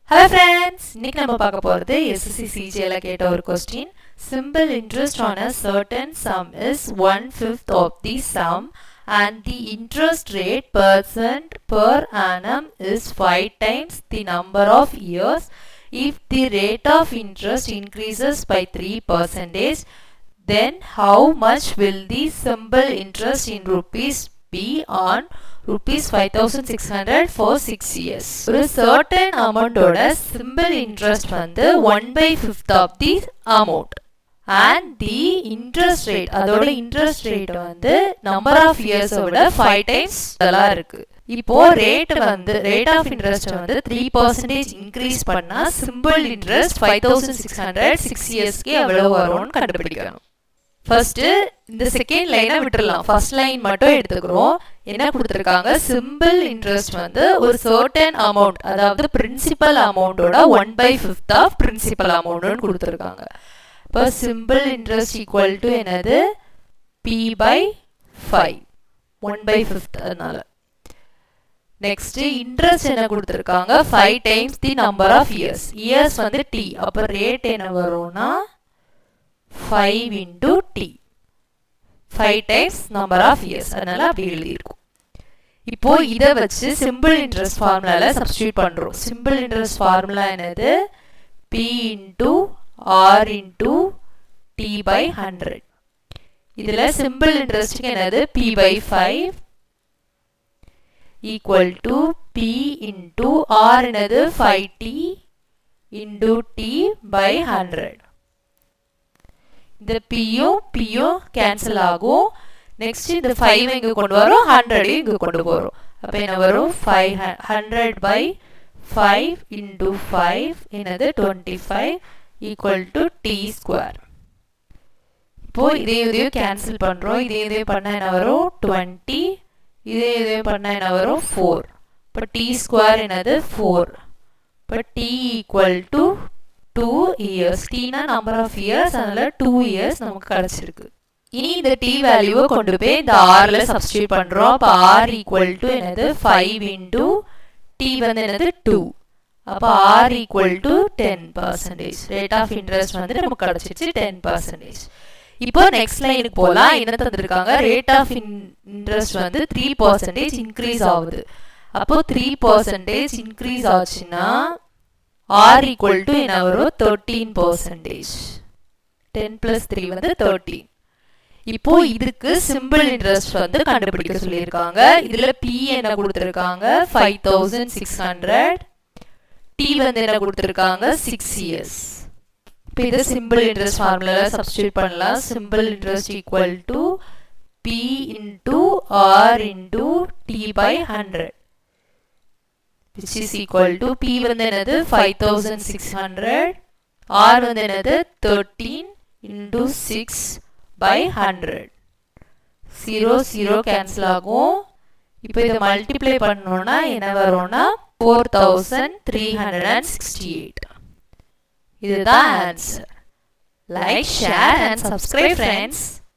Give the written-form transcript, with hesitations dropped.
Hello friends, இன்னைக்கு நம்ம பார்க்க போறது SSC CGL கேட்ட ஒரு question. Simple interest on a certain sum is 1/5 of the sum and the interest rate percent per annum is 5 times the number of years. If the rate of interest increases by 3%, then how much will the simple interest in rupees be on rupees 5600 for 6 years. ஒரு certain amount ஓட simple interest வந்து 1/5 of the amount and the interest rate அதோட interest rate வந்து number of years விட 5 times அதெல்லாம் இருக்கு. இப்போ rate of interest வந்து 3% increase பண்ணா simple interest 5600 6 yearsக்கு எவ்வளவு வரும்னு கண்டுபிடிக்கணும். ஃபர்ஸ்ட் இந்த செகண்ட் லைனை விட்டுறலாம், ஃபர்ஸ்ட் லைன் மட்டும் எடுத்துக்கிறோம். என்ன கொடுத்துருக்காங்க, சிம்பிள் இன்ட்ரெஸ்ட் வந்து ஒரு சர்டன் அமௌண்ட், அதாவது பிரின்சிபல் அமௌண்டோட 1/5 ஆஃப் பிரின்சிபல் அமௌண்ட்னு கொடுத்துருக்காங்க. இப்போ சிம்பிள் இன்ட்ரெஸ்ட் ஈக்குவல் டு என்னது, P/5 1/5. அதனால நெக்ஸ்ட் இன்ட்ரெஸ்ட் என்ன கொடுத்துருக்காங்க, 5 times the number of years. Years வந்து T, அப்போ ரேட் என்ன வரும்னா 5 into T, 5 times number of years. அதனால அப்படி எழுதியிருக்கும். இப்போ இதை வச்சு சிம்பிள் இன்ட்ரெஸ்ட் ஃபார்முலால சப்ஸ்டியூட் பண்றோம். சிம்பிள் இன்ட்ரெஸ்ட் ஃபார்முலா என்னது, P into R into T/100. இதுல சிம்பிள் இன்ட்ரெஸ்ட்க்கு என்னது, P/5 equal to P into R என்னது 5T into T/100. இந்த பியும் கேன்சல் ஆகும். நெக்ஸ்ட் இந்த 5 இங்க கொண்டு வரும், 100 இங்க கொண்டு போறோம். அப்ப என்ன வரும், 100/5 into 5 என்னது 25 equal to T². இப்போ இதையும் கேன்சல் பண்றோம். இதையும் பண்ணா என்ன வரும், 20. இதையும் பண்ணா என்ன வரும், 4. இப்போ T² என்னது 4. இப்போ T equal to 2 years. T னா number of years, அதனால 2 years நமக்கு கிடைச்சிருக்கு. இனி இந்த T வேல்யூவை கொண்டு போய் இந்த Rல சப்ஸ்டியூட் பண்றோம். அப்ப R equal to என்னது 5 into T வந்து என்னது 2. அப்ப R equal to 10%. Rate of interest வந்து நமக்கு கிடைச்சிச்சு 10%. இப்போ நெக்ஸ்ட் லைனுக்கு போலாம். என்ன தந்திருக்காங்க, ரேட் ஆஃப் இன்ட்ரெஸ்ட் வந்து 3% இன்க்ரீஸ் ஆகுது. அப்போ 3% இன்க்ரீஸ் ஆச்சுன்னா R equal to என்ன வரும், 13%. 10 plus 3 வந்து 13. இப்போ இதுக்கு சிம்பிள் இன்ட்ரெஸ்ட் வந்து கண்டுபிடிக்க சொல்லியிருக்காங்க. இதுல P என்ன கொடுத்திருக்காங்க, 5600. T வந்து என்ன கொடுத்திருக்காங்க, 6 years. இப்போ இதை சிம்பிள் இன்ட்ரெஸ்ட் ஃபார்முலால சப்ஸ்டிட்யூட் பண்ணலாம். Simple interest equal to P into R into T/100, which is equal to P வந்து என்னது 5600, R வந்து என்னது 13 into 6/100. 0 கேன்சல் ஆகும். இப்போ இதை மல்டிப்ளை பண்ணோம்னா என்ன வரும்னா 4368. இதுதான் answer. Like, share and subscribe friends.